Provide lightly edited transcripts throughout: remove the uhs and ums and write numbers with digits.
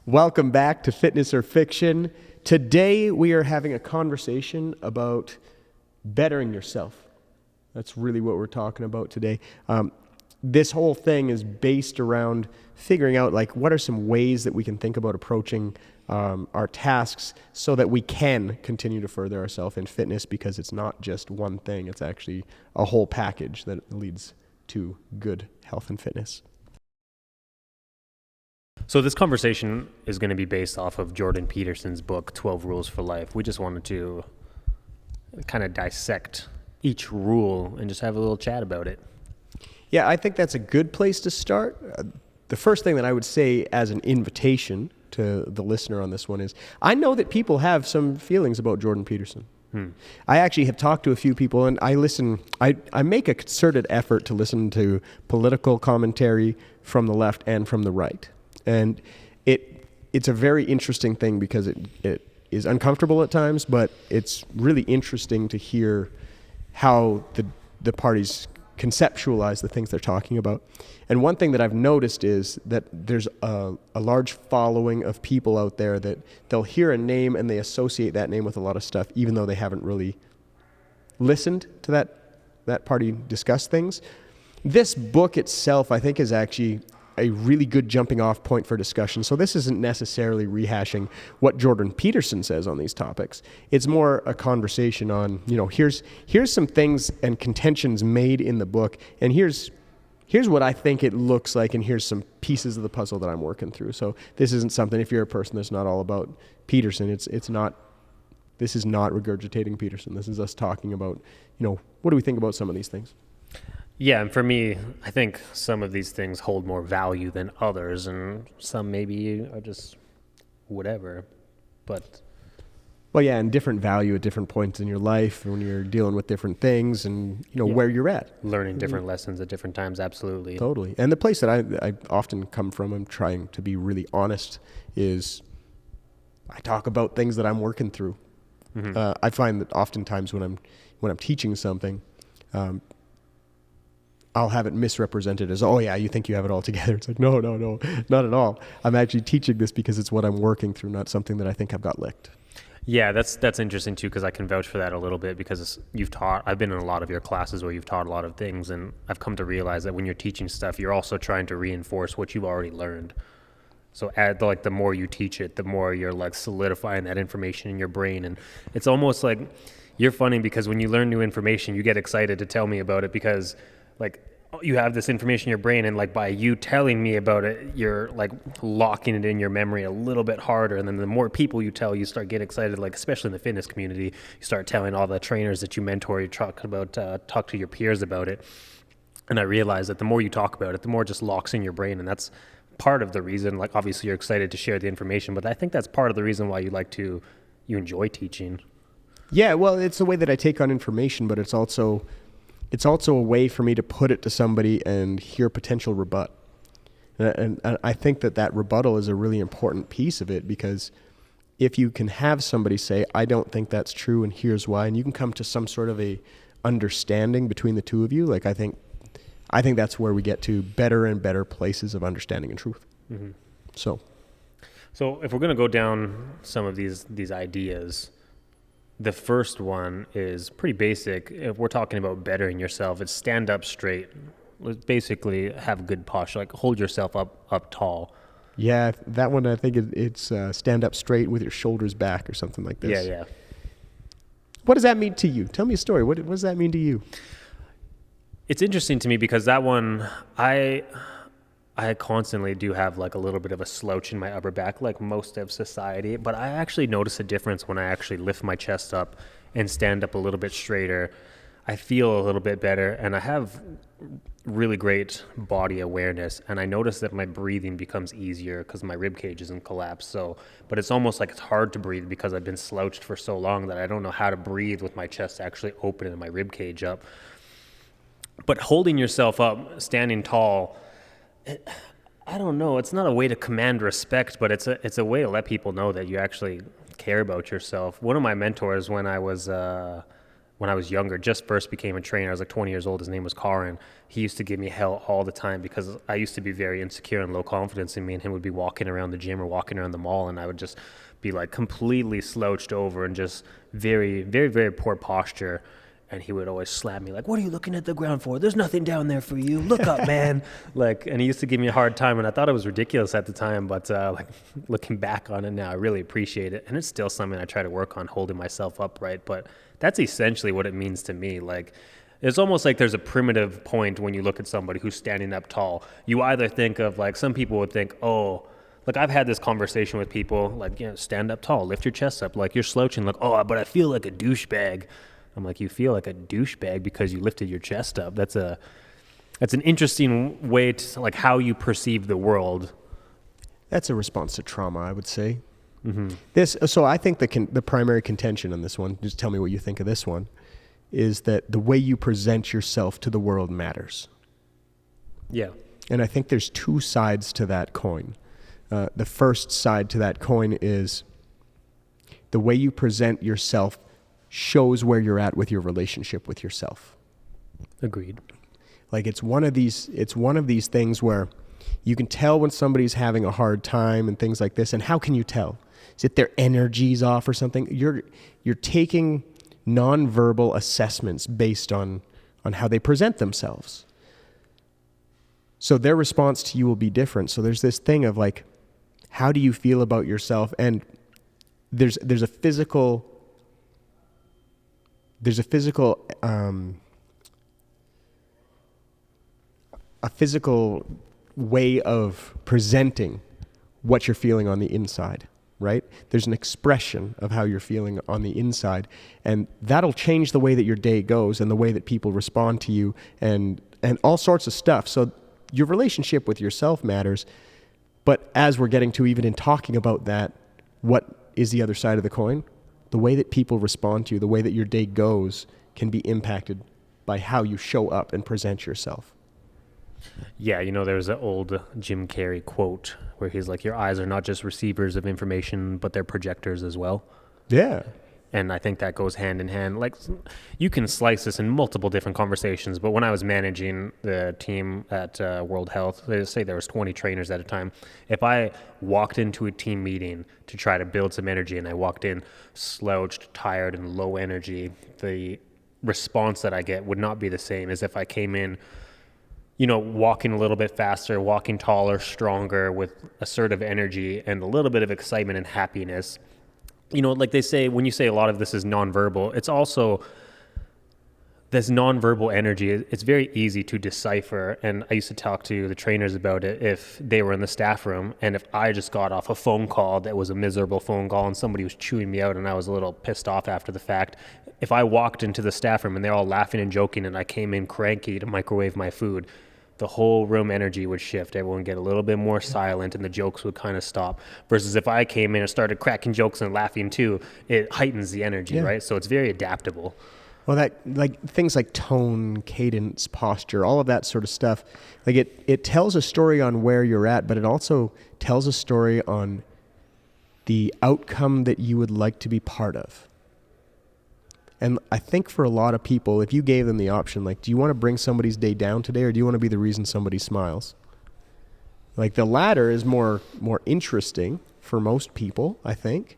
Welcome back to Fitness or Fiction. Today we are having a conversation about bettering yourself. That's really what we're talking about today. This whole thing is based around figuring out what are some ways that we can think about approaching our tasks so that we can continue to further ourselves in fitness, because it's not just one thing, it's actually a whole package that leads to good health and fitness. So this conversation is going to be based off of Jordan Peterson's book, 12 Rules for Life. We just wanted to kind of dissect each rule and just have a little chat about it. Yeah, I think that's a good place to start. The first thing that I would say as an invitation to the listener on this one is, I know that people have some feelings about Jordan Peterson. I actually have talked to a few people, and I make a concerted effort to listen to political commentary from the left and from the right. And it's a very interesting thing because it is uncomfortable at times, but it's really interesting to hear how the parties conceptualize the things they're talking about. And one thing that I've noticed is that there's a large following of people out there that they'll hear a name and they associate that name with a lot of stuff, even though they haven't really listened to that party discuss things. This book itself, I think, is actually a really good jumping off point for discussion. So this isn't necessarily rehashing what Jordan Peterson says on these topics. It's more a conversation on, here's some things and contentions made in the book, and here's what I think it looks like, and here's some pieces of the puzzle that I'm working through. So this isn't something, if you're a person that's not all about Peterson, this is not regurgitating Peterson. This is us talking about, what do we think about some of these things? Yeah, and for me, I think some of these things hold more value than others, and some maybe are just whatever. But well, yeah, and different value at different points in your life when you're dealing with different things, and where you're at. Learning different lessons at different times, absolutely. Totally. And the place that I often come from, I'm trying to be really honest, is I talk about things that I'm working through. Mm-hmm. I find that oftentimes when I'm teaching something, I'll have it misrepresented as, oh yeah, you think you have it all together. It's like, no, not at all. I'm actually teaching this because it's what I'm working through, not something that I think I've got licked. Yeah, that's interesting too, because I can vouch for that a little bit, because I've been in a lot of your classes where you've taught a lot of things, and I've come to realize that when you're teaching stuff, you're also trying to reinforce what you've already learned. So the more you teach it, the more you're solidifying that information in your brain. And it's almost like, you're funny because when you learn new information, you get excited to tell me about it, because you have this information in your brain, and by you telling me about it, you're locking it in your memory a little bit harder. And then the more people you tell, you start getting excited, especially in the fitness community, you start telling all the trainers that you mentor, you talk to your peers about it. And I realize that the more you talk about it, the more it just locks in your brain. And that's part of the reason, obviously you're excited to share the information, but I think that's part of the reason why you enjoy teaching. Yeah, well, it's the way that I take on information, but it's also a way for me to put it to somebody and hear potential rebut. And I think that rebuttal is a really important piece of it, because if you can have somebody say, I don't think that's true and here's why, and you can come to some sort of a understanding between the two of you, I think that's where we get to better and better places of understanding and truth. Mm-hmm. So if we're going to go down some of these ideas, the first one is pretty basic. If we're talking about bettering yourself, it's stand up straight. Basically, have good posture, hold yourself up tall. Yeah, that one, I think it's stand up straight with your shoulders back or something like this. Yeah. What does that mean to you? Tell me a story. What does that mean to you? It's interesting to me because that one, I constantly do have a little bit of a slouch in my upper back, like most of society, but I actually notice a difference when I actually lift my chest up and stand up a little bit straighter. I feel a little bit better, and I have really great body awareness, and I notice that my breathing becomes easier because my rib cage isn't collapsed. But it's almost like it's hard to breathe because I've been slouched for so long that I don't know how to breathe with my chest actually open and my rib cage up. But holding yourself up, standing tall, I don't know. It's not a way to command respect, but it's a way to let people know that you actually care about yourself. One of my mentors, when I was when I was younger, just first became a trainer. I was like 20 years old. His name was Karin. He used to give me hell all the time because I used to be very insecure and low confidence, and me and him would be walking around the gym or walking around the mall, and I would just be like completely slouched over and just very, very, very poor posture. And he would always slap me like, "What are you looking at the ground for? There's nothing down there for you. Look up, man." And he used to give me a hard time, and I thought it was ridiculous at the time, but looking back on it now, I really appreciate it. And it's still something I try to work on, holding myself upright. But that's essentially what it means to me. Like, it's almost like there's a primitive point when you look at somebody who's standing up tall. You either think of, like, some people would think, oh, like, I've had this conversation with people, like, stand up tall, lift your chest up, like, you're slouching, like, oh, but I feel like a douchebag. I'm like, you feel like a douchebag because you lifted your chest up. That's an interesting way to, like, how you perceive the world. That's a response to trauma, I would say. Mm-hmm. So I think the primary contention on this one, just tell me what you think of this one, is that the way you present yourself to the world matters. Yeah. And I think there's two sides to that coin. The first side to that coin is the way you present yourself shows where you're at with your relationship with yourself. Agreed. Like, it's one of these things where you can tell when somebody's having a hard time and things like this. And how can you tell? Is it their energy's off or something? You're taking nonverbal assessments based on how they present themselves. So their response to you will be different. So there's this thing of, like, how do you feel about yourself? And there's a physical way of presenting what you're feeling on the inside, right? There's an expression of how you're feeling on the inside, and that'll change the way that your day goes and the way that people respond to you and all sorts of stuff. So your relationship with yourself matters, but as we're getting to, even in talking about that, what is the other side of the coin? The way that people respond to you, the way that your day goes, can be impacted by how you show up and present yourself. Yeah, there's an old Jim Carrey quote where he's like, your eyes are not just receivers of information, but they're projectors as well. Yeah. And I think that goes hand in hand. Like, you can slice this in multiple different conversations, but when I was managing the team at World Health, they say there was 20 trainers at a time. If I walked into a team meeting to try to build some energy and I walked in slouched, tired, and low energy, the response that I get would not be the same as if I came in, walking a little bit faster, walking taller, stronger, with assertive energy and a little bit of excitement and happiness. Like they say, when you say a lot of this is nonverbal, it's also this nonverbal energy. It's very easy to decipher. And I used to talk to the trainers about it if they were in the staff room. And if I just got off a phone call that was a miserable phone call and somebody was chewing me out and I was a little pissed off after the fact, if I walked into the staff room and they're all laughing and joking and I came in cranky to microwave my food, the whole room energy would shift. Everyone would get a little bit more silent and the jokes would kind of stop. Versus if I came in and started cracking jokes and laughing too, it heightens the energy, right? So it's very adaptable. Well, that, like, things like tone, cadence, posture, all of that sort of stuff, like it tells a story on where you're at, but it also tells a story on the outcome that you would like to be part of. And I think for a lot of people, if you gave them the option, like, do you want to bring somebody's day down today, or do you want to be the reason somebody smiles? Like, the latter is more interesting for most people, I think.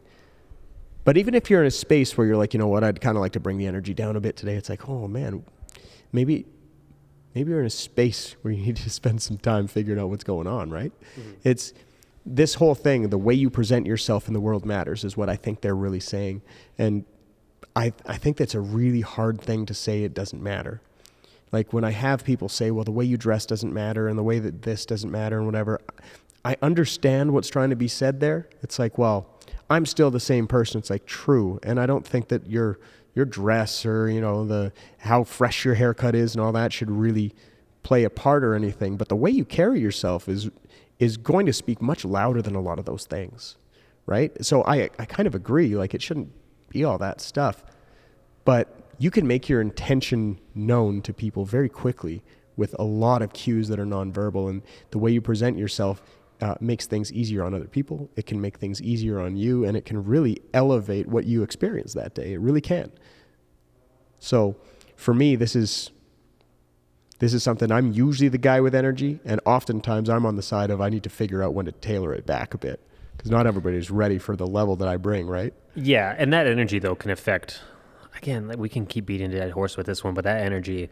But even if you're in a space where you're like, you know what, I'd kind of like to bring the energy down a bit today, it's like, oh man, maybe you're in a space where you need to spend some time figuring out what's going on, right? Mm-hmm. It's this whole thing, the way you present yourself in the world matters, is what I think they're really saying. And I think that's a really hard thing to say it doesn't matter. Like, when I have people say, well, the way you dress doesn't matter and the way that this doesn't matter and whatever, I understand what's trying to be said there. It's like, well, I'm still the same person. It's like, true. And I don't think that your dress or, how fresh your haircut is and all that should really play a part or anything. But the way you carry yourself is going to speak much louder than a lot of those things, right? So I kind of agree. Like, it shouldn't be all that stuff, but you can make your intention known to people very quickly with a lot of cues that are nonverbal, and the way you present yourself makes things easier on other people. It can make things easier on you, and it can really elevate what you experience that day. It really can. So for me, this is something, I'm usually the guy with energy, and oftentimes I'm on the side of I need to figure out when to tailor it back a bit, because not everybody's ready for the level that I bring, right? Yeah, and that energy though can affect. Again, like, we can keep beating a dead horse with this one, but that energy,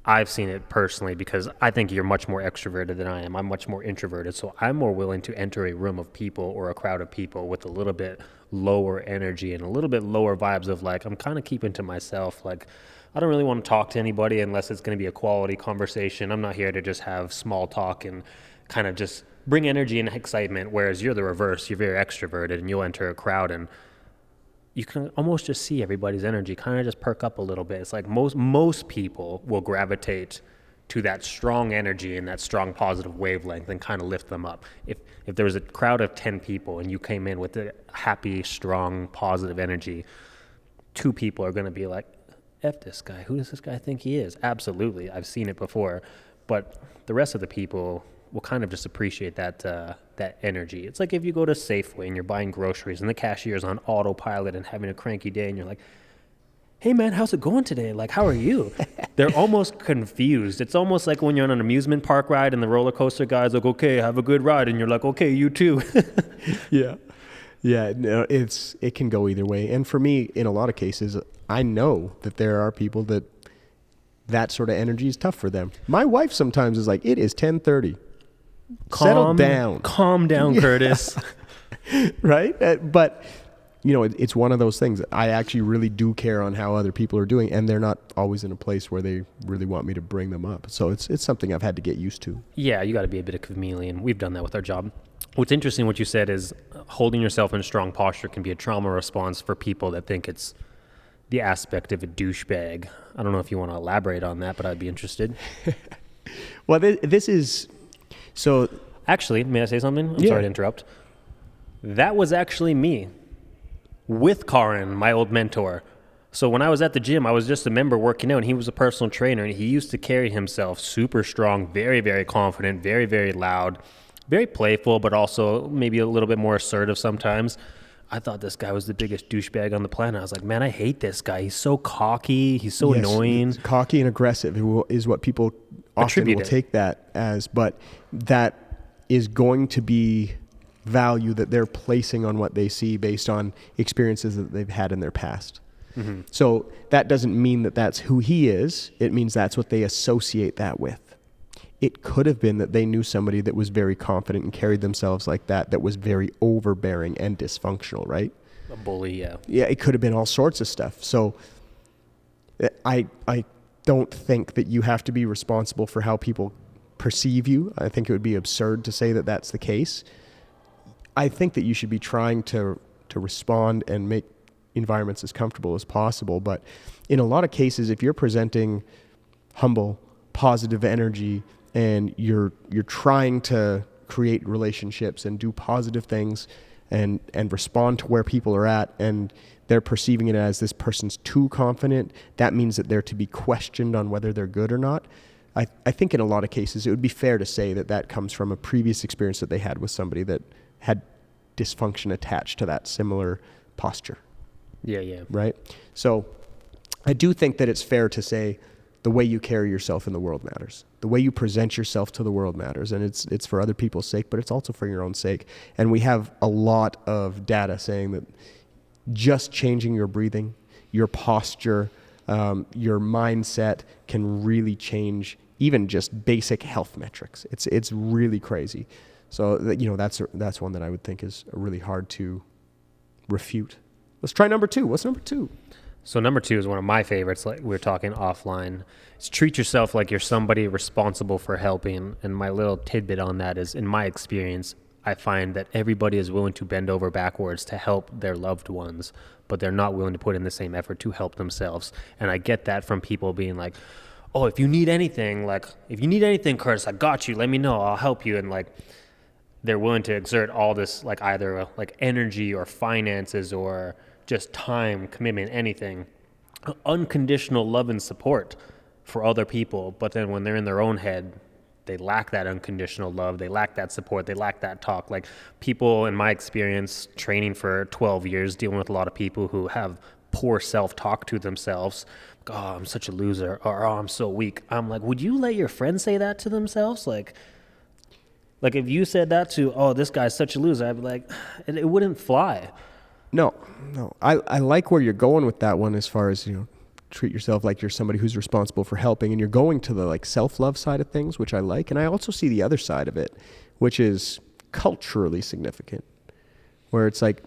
I've seen it personally because I think you're much more extroverted than I am. I'm much more introverted, so I'm more willing to enter a room of people or a crowd of people with a little bit lower energy and a little bit lower vibes of like, I'm kind of keeping to myself. Like, I don't really want to talk to anybody unless it's going to be a quality conversation. I'm not here to just have small talk and kind of just bring energy and excitement, whereas you're the reverse. You're very extroverted, and you'll enter a crowd and you can almost just see everybody's energy kind of just perk up a little bit. It's like most people will gravitate to that strong energy and that strong positive wavelength and kind of lift them up. If there was a crowd of 10 people and you came in with a happy, strong, positive energy, 2 people are going to be like, F this guy. Who does this guy think he is? Absolutely. I've seen it before. But the rest of the people will kind of just appreciate that energy. It's like if you go to Safeway and you're buying groceries and the cashier's on autopilot and having a cranky day and you're like, hey man, how's it going today? Like, how are you? They're almost confused. It's almost like when you're on an amusement park ride and the roller coaster guy's like, okay, have a good ride. And you're like, okay, you too. Yeah. Yeah, no, it can go either way. And for me, in a lot of cases, I know that there are people that sort of energy is tough for them. My wife sometimes is like, it is 10:30. Settle down. Calm down, Curtis. Right? But, it's one of those things. I actually really do care on how other people are doing, and they're not always in a place where they really want me to bring them up. So it's something I've had to get used to. Yeah, you got to be a bit of a chameleon. We've done that with our job. What's interesting, what you said is holding yourself in a strong posture can be a trauma response for people that think it's the aspect of a douchebag. I don't know if you want to elaborate on that, but I'd be interested. Well, this is... So, actually, may I say something? I'm sorry to interrupt. That was actually me with Karin, my old mentor. So when I was at the gym, I was just a member working out, and he was a personal trainer, and he used to carry himself super strong, very, very confident, very, very loud, very playful, but also maybe a little bit more assertive sometimes. I thought this guy was the biggest douchebag on the planet. I was like, man, I hate this guy. He's so cocky. He's so annoying. Cocky and aggressive is what people often will take that as, but that is going to be value that they're placing on what they see based on experiences that they've had in their past. Mm-hmm. So that doesn't mean that that's who he is. It means that's what they associate that with. It could have been that they knew somebody that was very confident and carried themselves like that was very overbearing and dysfunctional, right? A bully, yeah. Yeah, it could have been all sorts of stuff. So I don't think that you have to be responsible for how people perceive you. I think it would be absurd to say that that's the case. I think that you should be trying to respond and make environments as comfortable as possible. But in a lot of cases, if you're presenting humble, positive energy and you're trying to create relationships and do positive things and respond to where people are at, and they're perceiving it as this person's too confident, that means that they're to be questioned on whether they're good or not. I think in a lot of cases, it would be fair to say that comes from a previous experience that they had with somebody that had dysfunction attached to that similar posture. Yeah. Right? So I do think that it's fair to say the way you carry yourself in the world matters. The way you present yourself to the world matters. And it's for other people's sake, but it's also for your own sake. And we have a lot of data saying that just changing your breathing, your posture, your mindset can really change even just basic health metrics. It's really crazy. So that's one that I would think is really hard to refute. Let's try number 2. What's number 2? So number 2 is one of my favorites. Like we were talking offline, it's treat yourself like you're somebody responsible for helping. And my little tidbit on that is, in my experience, I find that everybody is willing to bend over backwards to help their loved ones, but they're not willing to put in the same effort to help themselves. And I get that from people being like, oh, if you need anything, Curtis, I got you. Let me know. I'll help you. And like, they're willing to exert all this, like either like energy or finances or just time, commitment, anything, unconditional love and support for other people. But then when they're in their own head, they lack that unconditional love. They lack that support. They lack that talk. Like people, in my experience, training for 12 years, dealing with a lot of people who have poor self-talk to themselves. Oh, I'm such a loser, or oh, I'm so weak. I'm like, would you let your friends say that to themselves? Like if you said that to, oh, this guy's such a loser, I'd be like, it wouldn't fly. No. I like where you're going with that one as far as, treat yourself like you're somebody who's responsible for helping, and you're going to the like self-love side of things, which I like. And I also see the other side of it, which is culturally significant, where it's like,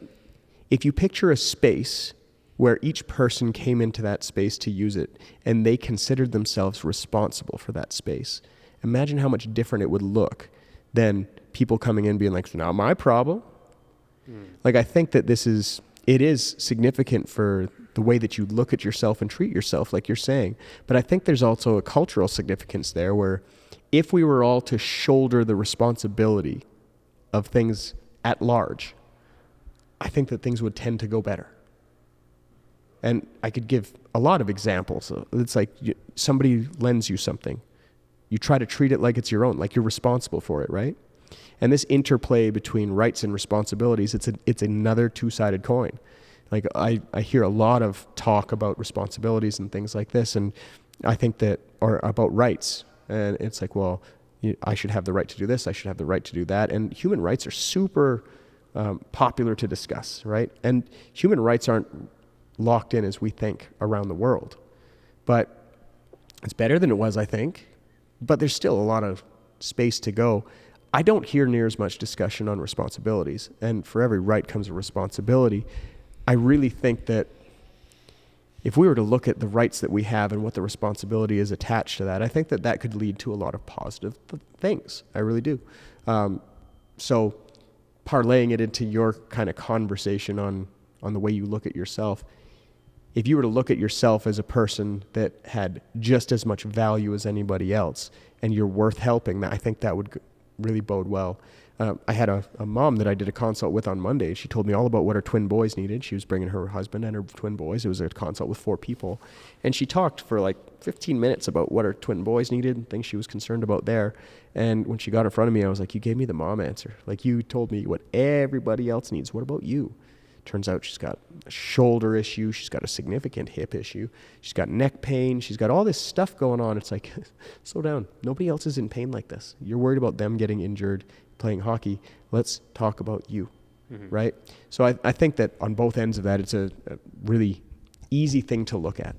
if you picture a space where each person came into that space to use it and they considered themselves responsible for that space, imagine how much different it would look than people coming in being like, it's not my problem. Like, I think that it is significant for the way that you look at yourself and treat yourself, like you're saying. But I think there's also a cultural significance there, where if we were all to shoulder the responsibility of things at large, I think that things would tend to go better. And I could give a lot of examples. It's like somebody lends you something. You try to treat it like it's your own, like you're responsible for it, right? And this interplay between rights and responsibilities, it's another two-sided coin. Like I hear a lot of talk about responsibilities and things like this, and I think that, or about rights. And it's like, well, I should have the right to do this, I should have the right to do that. And human rights are super popular to discuss, right? And human rights aren't locked in as we think around the world. But it's better than it was, I think. But there's still a lot of space to go. I don't hear near as much discussion on responsibilities. And for every right comes a responsibility. I really think that if we were to look at the rights that we have and what the responsibility is attached to that, I think that that could lead to a lot of positive things. I really do. So parlaying it into your kind of conversation on the way you look at yourself, if you were to look at yourself as a person that had just as much value as anybody else and you're worth helping, I think that would really bode well. I had a mom that I did a consult with on Monday. She told me all about what her twin boys needed. She was bringing her husband and her twin boys. It was a consult with 4 people. And she talked for like 15 minutes about what her twin boys needed and things she was concerned about there. And when she got in front of me, I was like, you gave me the mom answer. Like, you told me what everybody else needs. What about you? Turns out she's got a shoulder issue. She's got a significant hip issue. She's got neck pain. She's got all this stuff going on. It's like, slow down. Nobody else is in pain like this. You're worried about them getting injured playing hockey. Let's talk about you, right? So I think that on both ends of that, it's a really easy thing to look at.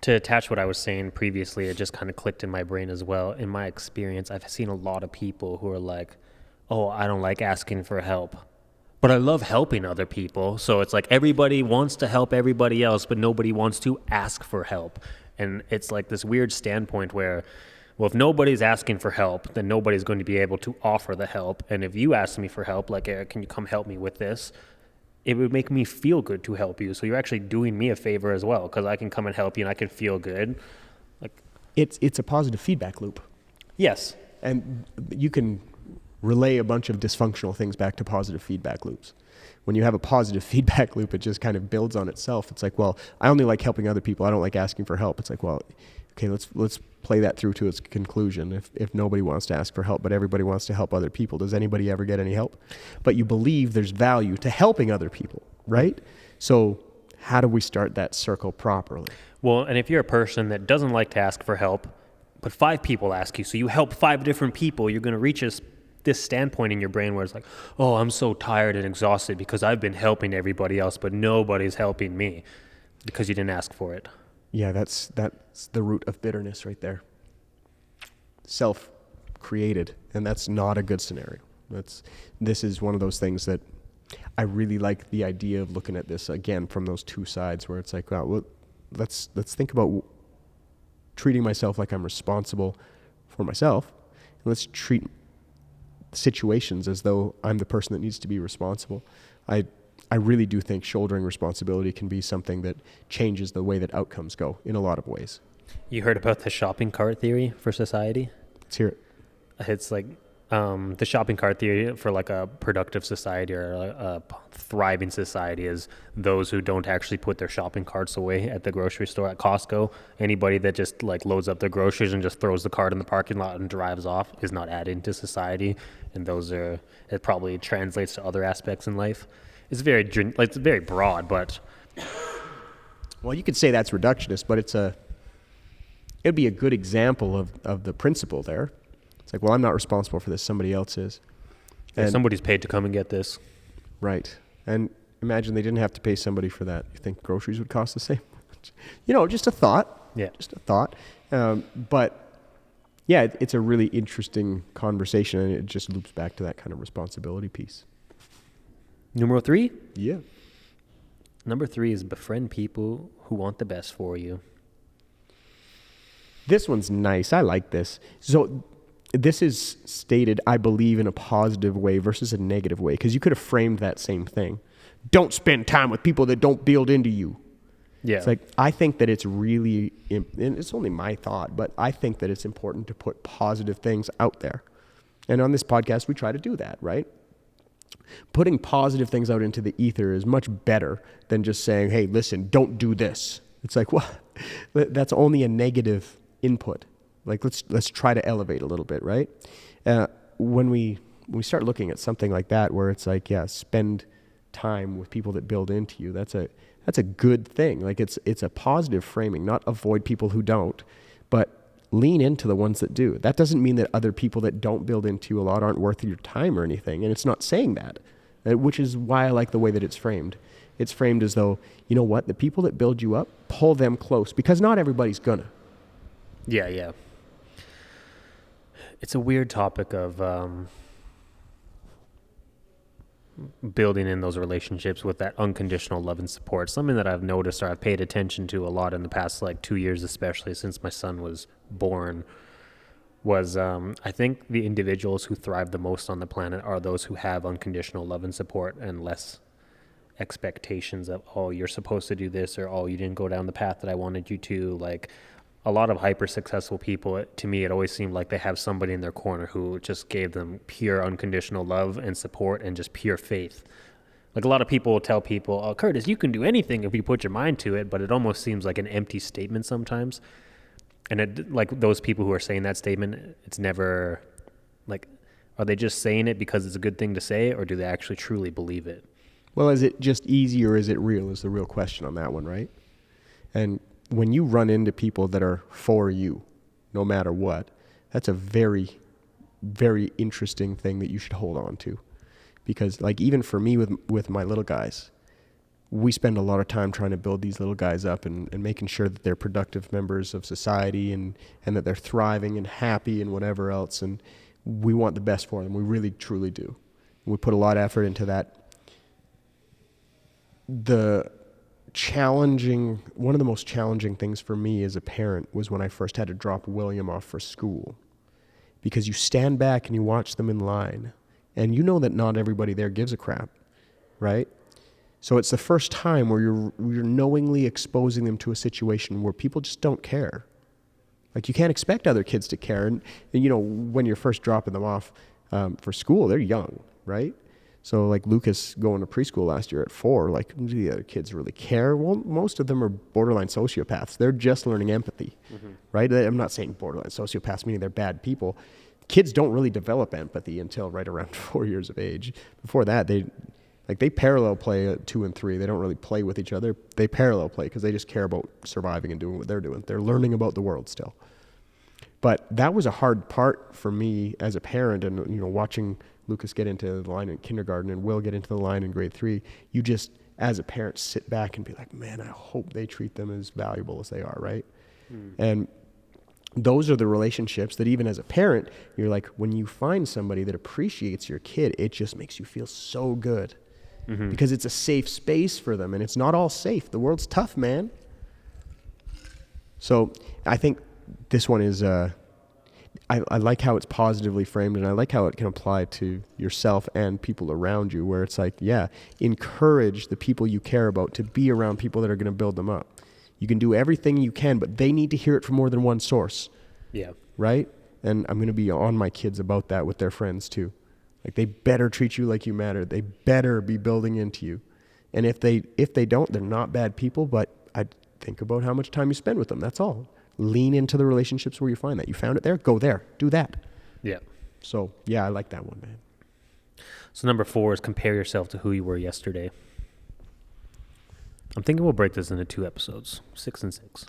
To attach what I was saying previously, it just kind of clicked in my brain as well. In my experience, I've seen a lot of people who are like, oh, I don't like asking for help, but I love helping other people. So it's like everybody wants to help everybody else, but nobody wants to ask for help. And it's like this weird standpoint where, well, if nobody's asking for help, then nobody's going to be able to offer the help. And if you ask me for help, like, Eric, can you come help me with this? It would make me feel good to help you. So you're actually doing me a favor as well, because I can come and help you and I can feel good. Like, It's a positive feedback loop. yes. And you can relay a bunch of dysfunctional things back to positive feedback loops. When you have a positive feedback loop, it just kind of builds on itself. It's like, well, I only like helping other people. I don't like asking for help. It's like, well, okay, let's play that through to its conclusion. If nobody wants to ask for help, but everybody wants to help other people, does anybody ever get any help? But you believe there's value to helping other people, right? So how do we start that circle properly? Well, and if you're a person that doesn't like to ask for help, but 5 people ask you, so you help 5 different people, you're going to reach this standpoint in your brain where it's like, oh, I'm so tired and exhausted because I've been helping everybody else, but nobody's helping me because you didn't ask for it. Yeah, that's the root of bitterness right there. Self-created, and that's not a good scenario. This is one of those things that I really like the idea of looking at this again from those two sides, where it's like, well, let's think about treating myself like I'm responsible for myself, and let's treat situations as though I'm the person that needs to be responsible. I really do think shouldering responsibility can be something that changes the way that outcomes go in a lot of ways. You heard about the shopping cart theory for society? Let's hear it. It's like the shopping cart theory for like a productive society or a thriving society is those who don't actually put their shopping carts away at the grocery store at Costco. Anybody that just like loads up their groceries and just throws the cart in the parking lot and drives off is not adding to society. And it probably translates to other aspects in life. It's very broad, but Well, you could say that's reductionist, but it'd be a good example of the principle there. It's like, well, I'm not responsible for this. Somebody else is. And somebody's paid to come and get this. Right. And imagine they didn't have to pay somebody for that. You think groceries would cost the same? Just a thought. Yeah. Just a thought. But yeah, it's a really interesting conversation, and it just loops back to that kind of responsibility piece. Number 3? Yeah. Number 3 is befriend people who want the best for you. This one's nice. I like this. So this is stated, I believe, in a positive way versus a negative way, because you could have framed that same thing. Don't spend time with people that don't build into you. Yeah. It's like, I think that it's really, and it's only my thought, but I think that it's important to put positive things out there. And on this podcast, we try to do that, right? Putting positive things out into the ether is much better than just saying, hey, listen, don't do this. It's like, well, that's only a negative input. Like, let's try to elevate a little bit, right? When we start looking at something like that, where it's like, yeah, spend time with people that build into you, that's a good thing. Like, it's a positive framing, not avoid people who don't, but lean into the ones that do. That doesn't mean that other people that don't build into you a lot aren't worth your time or anything. And it's not saying that, which is why I like the way that it's framed. It's framed as though, you know what, the people that build you up, pull them close, because not everybody's gonna. Yeah. It's a weird topic of building in those relationships with that unconditional love and support. Something that I've noticed or I've paid attention to a lot in the past 2 years, especially since my son was born, was I think the individuals who thrive the most on the planet are those who have unconditional love and support and less expectations of, oh, you're supposed to do this, or, oh, you didn't go down the path that I wanted you to. Like, a lot of hyper successful people, to me, it always seemed like they have somebody in their corner who just gave them pure unconditional love and support and just pure faith. Like, a lot of people will tell people, oh, Curtis, you can do anything if you put your mind to it, but it almost seems like an empty statement sometimes. And like, those people who are saying that statement, it's never like, are they just saying it because it's a good thing to say, or do they actually truly believe it? Well, is it just easy or is it real is the real question on that one, right? And when you run into people that are for you, no matter what, that's a very, very interesting thing that you should hold on to. Because, like, even for me with my little guys, we spend a lot of time trying to build these little guys up and making sure that they're productive members of society and that they're thriving and happy and whatever else. And we want the best for them. We really, truly do. We put a lot of effort into that. One of the most challenging things for me as a parent was when I first had to drop William off for school, because you stand back and you watch them in line and you know that not everybody there gives a crap, right? So it's the first time where you're knowingly exposing them to a situation where people just don't care. Like, you can't expect other kids to care. And when you're first dropping them off for school, they're young, right? So, like, Lucas going to preschool last year at 4, like, do the other kids really care? Well, most of them are borderline sociopaths. They're just learning empathy, right? I'm not saying borderline sociopaths meaning they're bad people. Kids don't really develop empathy until right around 4 years of age. Before that, they parallel play at 2 and 3. They don't really play with each other. They parallel play because they just care about surviving and doing what they're doing. They're learning about the world still. But that was a hard part for me as a parent, and watching Lucas get into the line in kindergarten and Will get into the line in grade 3, you just, as a parent, sit back and be like, man, I hope they treat them as valuable as they are, right? And those are the relationships that even as a parent, you're like, when you find somebody that appreciates your kid, it just makes you feel so good. Because it's a safe space for them, and it's not all safe. The world's tough, man. So I think this one is, I like how it's positively framed, and I like how it can apply to yourself and people around you, where it's like, yeah, encourage the people you care about to be around people that are going to build them up. You can do everything you can, but they need to hear it from more than one source. Yeah. Right? And I'm going to be on my kids about that with their friends too. Like, they better treat you like you matter. They better be building into you. And if they don't, they're not bad people, but I think about how much time you spend with them. That's all. Lean into the relationships where you find that. You found it there, go there. Do that. Yeah. So, yeah, I like that one, man. So number 4 is compare yourself to who you were yesterday. I'm thinking we'll break this into 2 episodes, 6 and 6.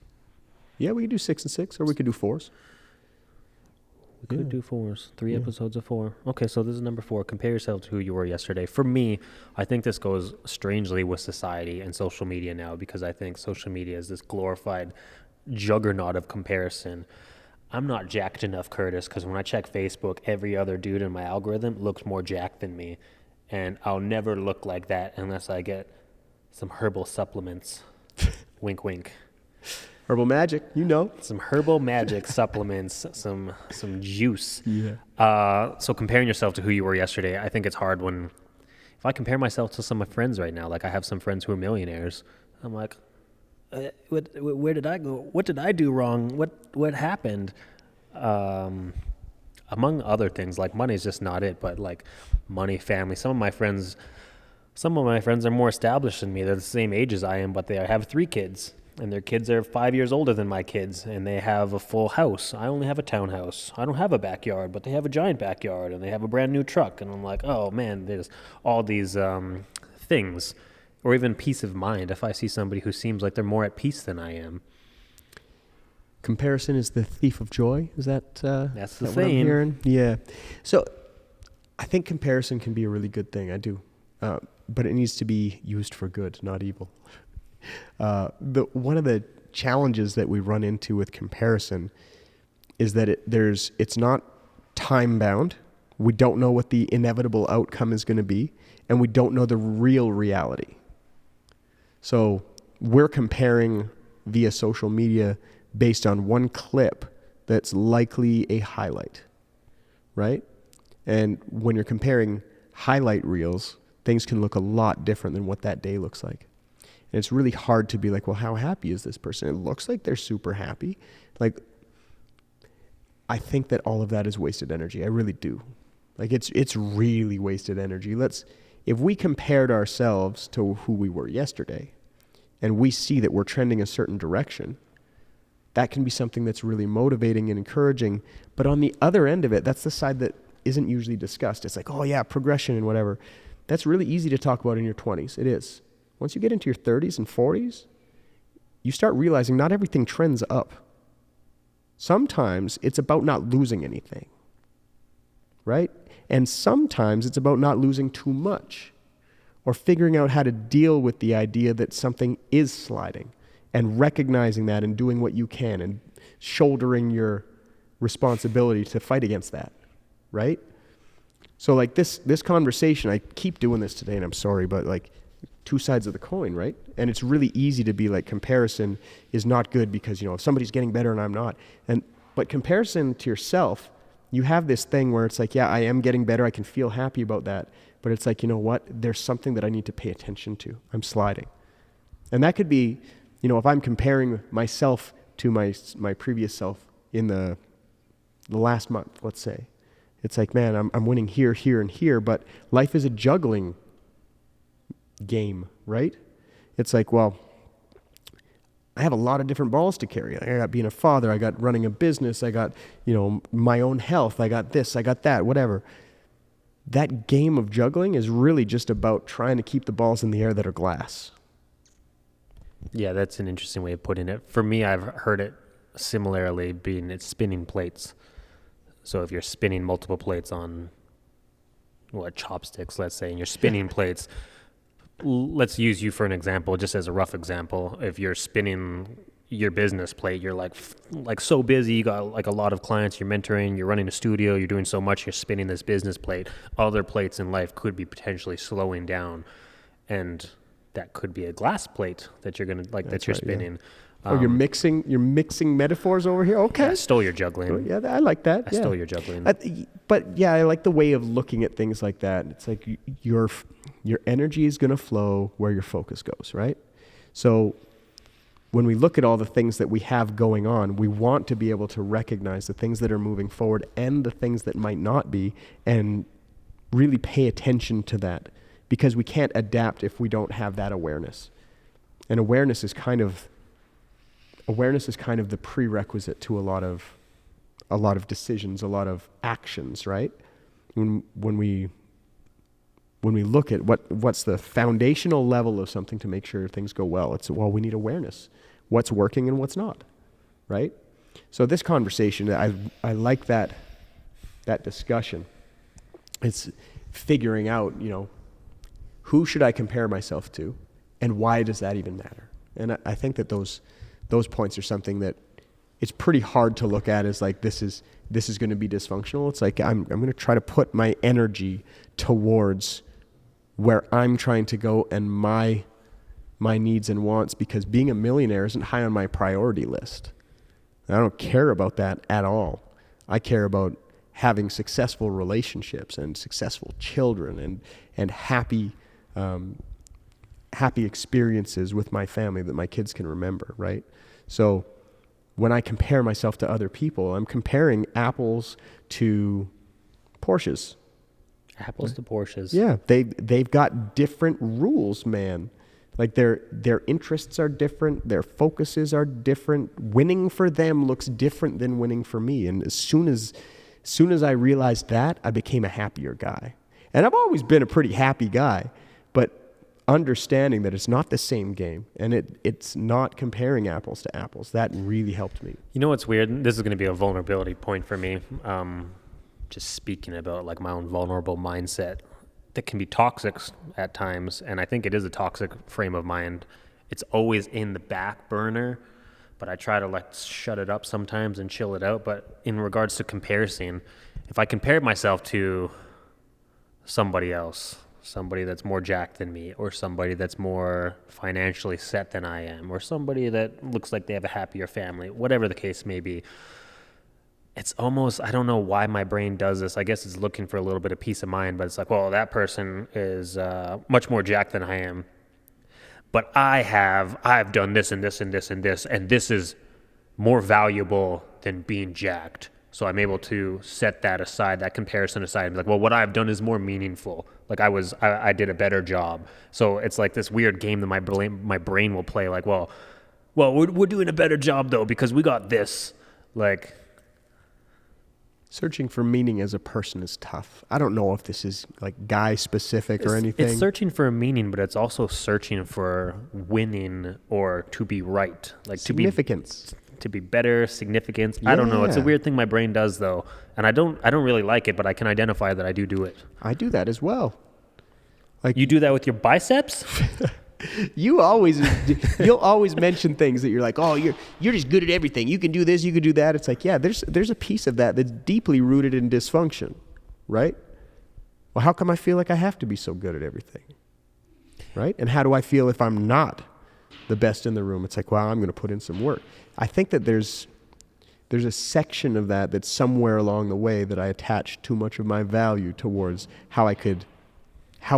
Yeah, we could do 6 and 6, or we could do 4s. We could do 4s, 3 episodes of 4. Okay, so this is number 4. Compare yourself to who you were yesterday. For me, I think this goes strangely with society and social media now, because I think social media is this glorified juggernaut of comparison. I'm not jacked enough, Curtis, because when I check Facebook, every other dude in my algorithm looks more jacked than me. And I'll never look like that unless I get some herbal supplements. Wink, wink. Herbal magic, you know. Some herbal magic supplements, some juice. Yeah. So comparing yourself to who you were yesterday, I think it's hard when, if I compare myself to some of my friends right now, like I have some friends who are millionaires, I'm like, where did I go? What did I do wrong? What happened? Among other things, like money is just not it, but like money, family. Some of my friends are more established than me. They're the same age as I am, but they have 3 kids. And their kids are 5 years older than my kids, and they have a full house. I only have a townhouse. I don't have a backyard, but they have a giant backyard, and they have a brand new truck. And I'm like, oh man, there's all these things, or even peace of mind. If I see somebody who seems like they're more at peace than I am. Comparison is the thief of joy. Is that That's the what I'm saying. hearing? Yeah. So I think comparison can be a really good thing. I do, but it needs to be used for good, not evil. One of the challenges that we run into with comparison is that it's not time bound. We don't know what the inevitable outcome is going to be, and we don't know the real reality. So we're comparing via social media based on one clip that's likely a highlight, right? And when you're comparing highlight reels, things can look a lot different than what that day looks like. And it's really hard to be like, well, how happy is this person? It looks like they're super happy. Like, I think that all of that is wasted energy. I really do. Like, it's really wasted energy. If we compared ourselves to who we were yesterday, and we see that we're trending a certain direction, that can be something that's really motivating and encouraging. But on the other end of it, that's the side that isn't usually discussed. It's like, oh yeah, progression and whatever. That's really easy to talk about in your 20s. It is. Once you get into your 30s and 40s, you start realizing not everything trends up. Sometimes it's about not losing anything, right? And sometimes it's about not losing too much, or figuring out how to deal with the idea that something is sliding, and recognizing that and doing what you can and shouldering your responsibility to fight against that, right? So like this conversation, I keep doing this today, and I'm sorry, but like, 2 sides of the coin, right? And it's really easy to be like, comparison is not good because, if somebody's getting better and I'm not. But comparison to yourself, you have this thing where it's like, yeah, I am getting better. I can feel happy about that. But it's like, you know what? There's something that I need to pay attention to. I'm sliding. And that could be, if I'm comparing myself to my previous self in the last month, let's say. It's like, man, I'm winning here, here, and here, but life is a juggling game, right? It's like, well, I have a lot of different balls to carry. I got being a father, I got running a business, I got, my own health, I got this, I got that, whatever. That game of juggling is really just about trying to keep the balls in the air that are glass. Yeah, that's an interesting way of putting it. For me, I've heard it similarly being it's spinning plates. So if you're spinning multiple plates on chopsticks, let's say, and you're spinning plates, let's use you for an example, just as a rough example. If you're spinning your business plate, you're like so busy, you got like a lot of clients, you're mentoring, you're running a studio, you're doing so much, you're spinning this business plate. Other plates in life could be potentially slowing down, and that could be a glass plate that you're gonna that you're spinning. Yeah. You're mixing metaphors over here. Okay, I stole your juggling. Yeah, I like that. I stole your juggling. But yeah, I like the way of looking at things like that. It's like your energy is going to flow where your focus goes, right? So when we look at all the things that we have going on, we want to be able to recognize the things that are moving forward and the things that might not be, and really pay attention to that, because we can't adapt if we don't have that awareness. And awareness is kind of the prerequisite to a lot of decisions, a lot of actions, right? When we when we look at what's the foundational level of something to make sure things go well, we need awareness. What's working and what's not, right? So this conversation, I like that discussion. It's figuring out, who should I compare myself to, and why does that even matter? And I think that those points are something that it's pretty hard to look at as like this is going to be dysfunctional. It's like I'm going to try to put my energy towards where I'm trying to go and my needs and wants, because being a millionaire isn't high on my priority list. I don't care about that at all. I care about having successful relationships and successful children and happy experiences with my family that my kids can remember, right? So when I compare myself to other people, I'm comparing apples to Porsches. Apples to Porsches. Yeah, they've got different rules, man. Like their interests are different, their focuses are different. Winning for them looks different than winning for me. And as soon as I realized that, I became a happier guy. And I've always been a pretty happy guy, but understanding that it's not the same game and it's not comparing apples to apples, that really helped me. You know what's weird? This is going to be a vulnerability point for me. Just speaking about like my own vulnerable mindset that can be toxic at times, and I think it is a toxic frame of mind. It's always in the back burner, but I try to like shut it up sometimes and chill it out. But in regards to comparison, if I compare myself to somebody else, somebody that's more jacked than me, or somebody that's more financially set than I am, or somebody that looks like they have a happier family, whatever the case may be, it's almost, I don't know why my brain does this. I guess it's looking for a little bit of peace of mind, but it's like, well, that person is much more jacked than I am. But I've done this and this and this and this, and this is more valuable than being jacked. So I'm able to set that aside, that comparison aside, and be like, well, what I've done is more meaningful. Like I did a better job. So it's like this weird game that my brain will play. Like, well, we're doing a better job though because we got this. Like, searching for meaning as a person is tough. I don't know if this is like guy specific or anything. It's searching for a meaning, but it's also searching for winning or to be right, like significance. To be better, significance. Yeah. I don't know. It's a weird thing my brain does though. And I don't really like it, but I can identify that I do it. I do that as well. Like, you do that with your biceps? You'll always mention things that you're like, oh, you're just good at everything. You can do this, you can do that. It's like, yeah, there's a piece of that that's deeply rooted in dysfunction, right? Well, how come I feel like I have to be so good at everything, right? And how do I feel if I'm not the best in the room? It's like, well, I'm going to put in some work. I think that there's a section of that that's somewhere along the way that I attached too much of my value towards how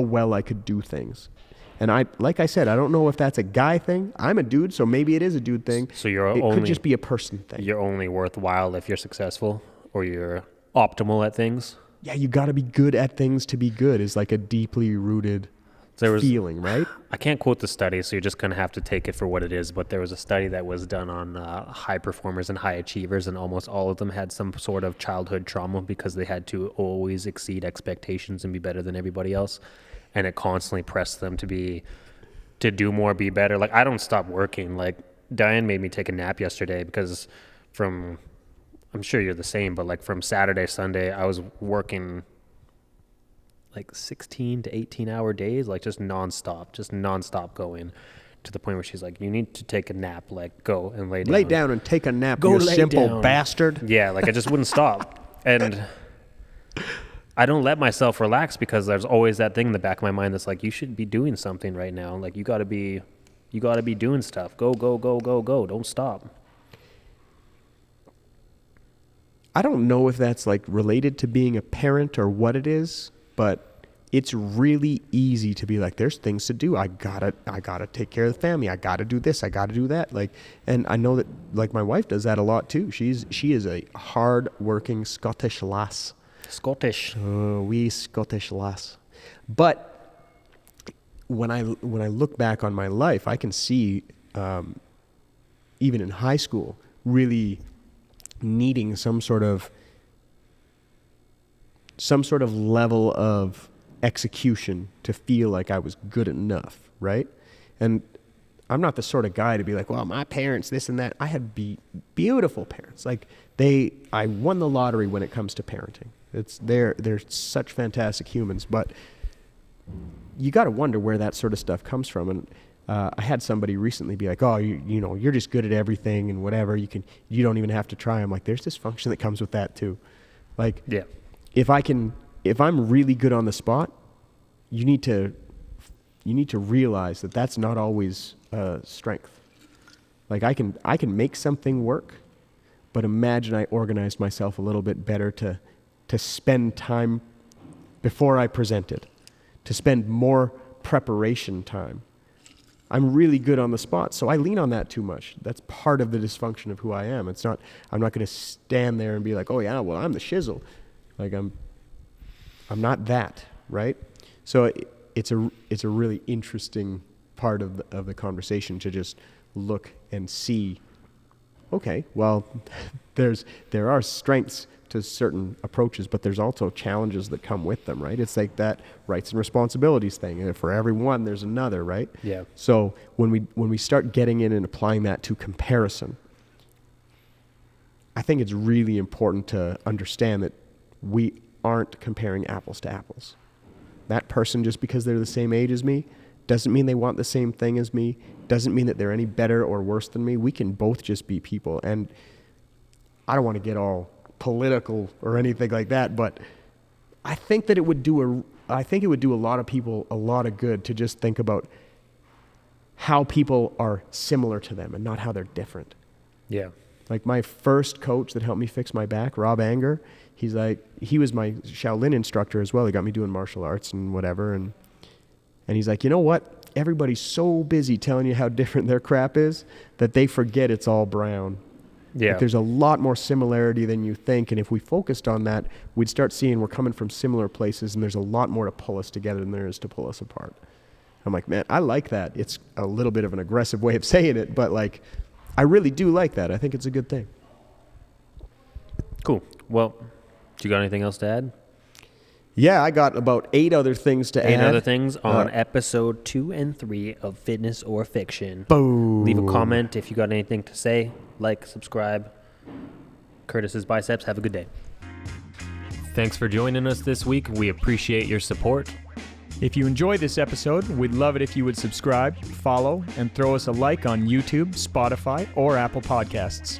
well I could do things. And like I said, I don't know if that's a guy thing. I'm a dude, so maybe it is a dude thing. So it could just be a person thing. You're only worthwhile if you're successful or you're optimal at things? Yeah, you got to be good at things to be good is like a deeply rooted feeling, right? I can't quote the study, so you're just going to have to take it for what it is, but there was a study that was done on high performers and high achievers, and almost all of them had some sort of childhood trauma because they had to always exceed expectations and be better than everybody else. And it constantly pressed them to do more, be better. Like, I don't stop working. Like, Diane made me take a nap yesterday because I'm sure you're the same, but like from Saturday, Sunday, I was working like 16 to 18 hour days, like just nonstop going, to the point where she's like, you need to take a nap, like go and lay down. Lay down and take a nap, you simple bastard. Yeah, like I just wouldn't stop. And I don't let myself relax because there's always that thing in the back of my mind that's like, you should be doing something right now. Like, you gotta be doing stuff. Go. Don't stop. I don't know if that's like related to being a parent or what it is, but it's really easy to be like, there's things to do. I gotta take care of the family. I gotta do this. I gotta do that. Like, and I know that like my wife does that a lot too. She is a hard-working Scottish lass. Scottish. Wee Scottish lass. But when I look back on my life, I can see, even in high school, really needing some sort of level of execution to feel like I was good enough, right? And I'm not the sort of guy to be like, well, my parents, this and that. I had beautiful parents. Like I won the lottery when it comes to parenting. They're such fantastic humans, but you got to wonder where that sort of stuff comes from. And I had somebody recently be like, oh, you know, you're just good at everything and whatever. You don't even have to try. I'm like, there's dysfunction that comes with that too. Like, yeah. If I'm really good on the spot, you need to realize that that's not always strength. Like I can make something work, but imagine I organized myself a little bit better to spend time before I presented, to spend more preparation time. I'm really good on the spot, so I lean on that too much. That's part of the dysfunction of who I am. I'm not going to stand there and be like, oh yeah, well, I'm the shizzle. Like I'm not that, right? So it's a really interesting part of the conversation to just look and see, okay, well, there are strengths to certain approaches, but there's also challenges that come with them, right? It's like that rights and responsibilities thing. And for every one, there's another, right? Yeah. So when we start getting in and applying that to comparison, I think it's really important to understand that we aren't comparing apples to apples. That person, just because they're the same age as me, doesn't mean they want the same thing as me, doesn't mean that they're any better or worse than me. We can both just be people. And I don't want to get all political or anything like that, but I think that it would do a lot of people a lot of good to just think about how people are similar to them and not how they're different. Yeah. Like my first coach that helped me fix my back, Rob Anger, he was my Shaolin instructor as well. He got me doing martial arts and whatever. And he's like, you know what? Everybody's so busy telling you how different their crap is that they forget it's all brown. Yeah. Like there's a lot more similarity than you think. And if we focused on that, we'd start seeing we're coming from similar places and there's a lot more to pull us together than there is to pull us apart. I'm like, man, I like that. It's a little bit of an aggressive way of saying it, but like, I really do like that. I think it's a good thing. Cool. Well, do you got anything else to add? Yeah, I got about 8 other things to add. 8 other things on episode 2 and 3 of Fitness or Fiction. Boom. Leave a comment if you got anything to say. Like, subscribe. Curtis's Biceps. Have a good day. Thanks for joining us this week. We appreciate your support. If you enjoyed this episode, we'd love it if you would subscribe, follow, and throw us a like on YouTube, Spotify, or Apple Podcasts.